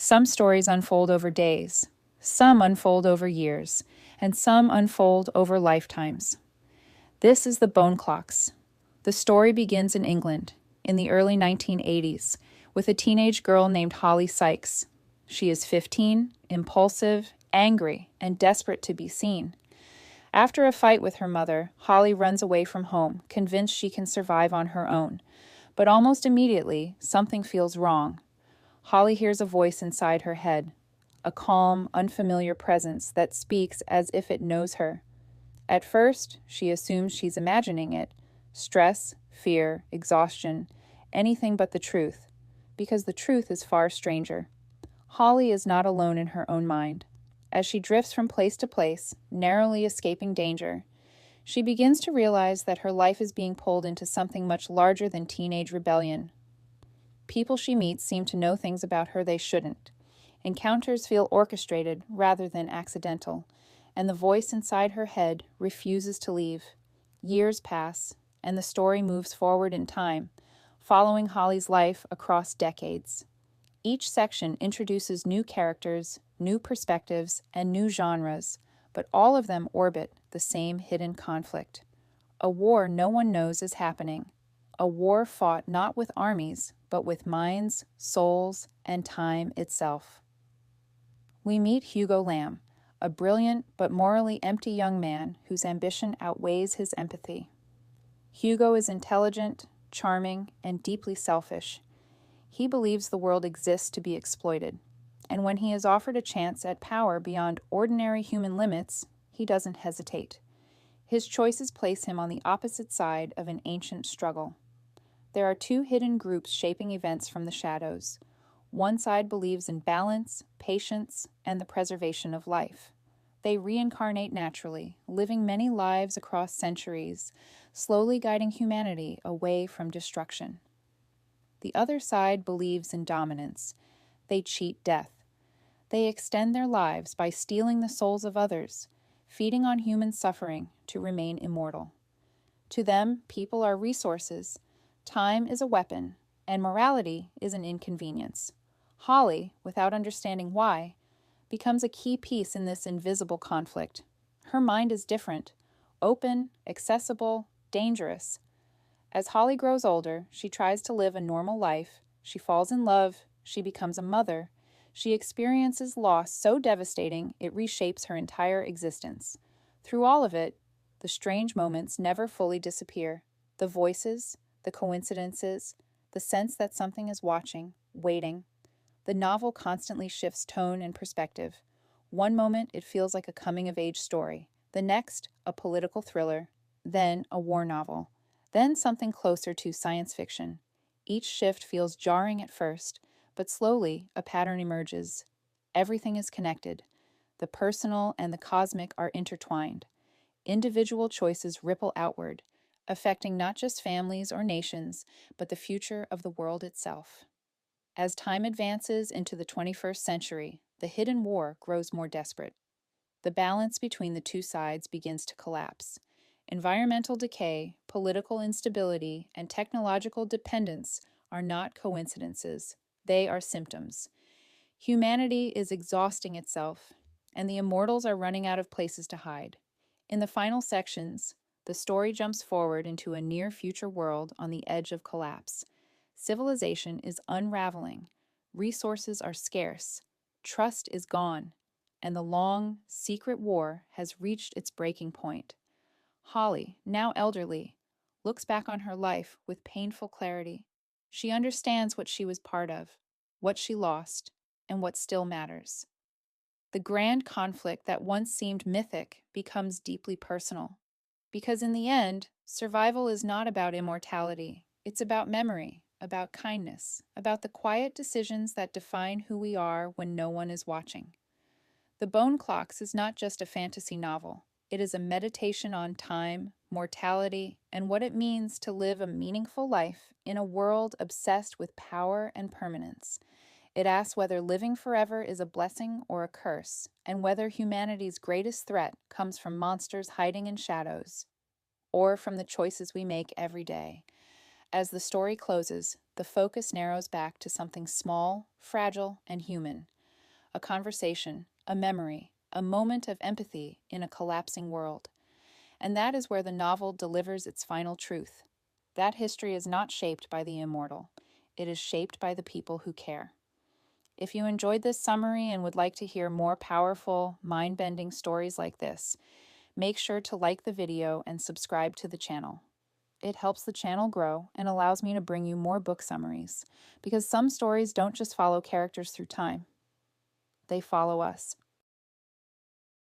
Some stories unfold over days, some unfold over years, and some unfold over lifetimes. This is The Bone Clocks. The story begins in England in the early 1980s with a teenage girl named Holly Sykes. She is 15, impulsive, angry, and desperate to be seen. After a fight with her mother, Holly runs away from home, convinced she can survive on her own. But almost immediately, something feels wrong. Holly hears a voice inside her head, a calm, unfamiliar presence that speaks as if it knows her. At first, she assumes she's imagining it. Stress, fear, exhaustion, anything but the truth, because the truth is far stranger. Holly is not alone in her own mind. As she drifts from place to place, narrowly escaping danger, she begins to realize that her life is being pulled into something much larger than teenage rebellion. People she meets seem to know things about her they shouldn't. Encounters feel orchestrated rather than accidental, and the voice inside her head refuses to leave. Years pass, and the story moves forward in time, following Holly's life across decades. Each section introduces new characters, new perspectives, and new genres, but all of them orbit the same hidden conflict. A war no one knows is happening. A war fought not with armies, but with minds, souls, and time itself. We meet Hugo Lamb, a brilliant but morally empty young man whose ambition outweighs his empathy. Hugo is intelligent, charming, and deeply selfish. He believes the world exists to be exploited, and when he is offered a chance at power beyond ordinary human limits, he doesn't hesitate. His choices place him on the opposite side of an ancient struggle. There are two hidden groups shaping events from the shadows. One side believes in balance, patience, and the preservation of life. They reincarnate naturally, living many lives across centuries, slowly guiding humanity away from destruction. The other side believes in dominance. They cheat death. They extend their lives by stealing the souls of others, feeding on human suffering to remain immortal. To them, people are resources, time is a weapon, and morality is an inconvenience. Holly, without understanding why, becomes a key piece in this invisible conflict. Her mind is different, open, accessible, dangerous. As Holly grows older, she tries to live a normal life. She falls in love. She becomes a mother. She experiences loss so devastating it reshapes her entire existence. Through all of it, the strange moments never fully disappear. The voices, the coincidences, the sense that something is watching, waiting. The novel constantly shifts tone and perspective. One moment it feels like a coming-of-age story. The next, a political thriller. Then, a war novel. Then something closer to science fiction. Each shift feels jarring at first, but slowly a pattern emerges. Everything is connected. The personal and the cosmic are intertwined. Individual choices ripple outward, affecting not just families or nations, but the future of the world itself. As time advances into the 21st century, the hidden war grows more desperate. The balance between the two sides begins to collapse. Environmental decay, political instability, and technological dependence are not coincidences. They are symptoms. Humanity is exhausting itself, and the immortals are running out of places to hide. In the final sections, the story jumps forward into a near-future world on the edge of collapse. Civilization is unraveling. Resources are scarce. Trust is gone. And the long, secret war has reached its breaking point. Holly, now elderly, looks back on her life with painful clarity. She understands what she was part of, what she lost, and what still matters. The grand conflict that once seemed mythic becomes deeply personal. Because in the end, survival is not about immortality. It's about memory, about kindness, about the quiet decisions that define who we are when no one is watching. The Bone Clocks is not just a fantasy novel. It is a meditation on time, mortality, and what it means to live a meaningful life in a world obsessed with power and permanence. It asks whether living forever is a blessing or a curse, and whether humanity's greatest threat comes from monsters hiding in shadows, or from the choices we make every day. As the story closes, the focus narrows back to something small, fragile, and human. a conversation, a memory, a moment of empathy in a collapsing world. And that is where the novel delivers its final truth. That history is not shaped by the immortal. It is shaped by the people who care. If you enjoyed this summary and would like to hear more powerful, mind-bending stories like this, make sure to like the video and subscribe to the channel. It helps the channel grow and allows me to bring you more book summaries, because some stories don't just follow characters through time. They follow us.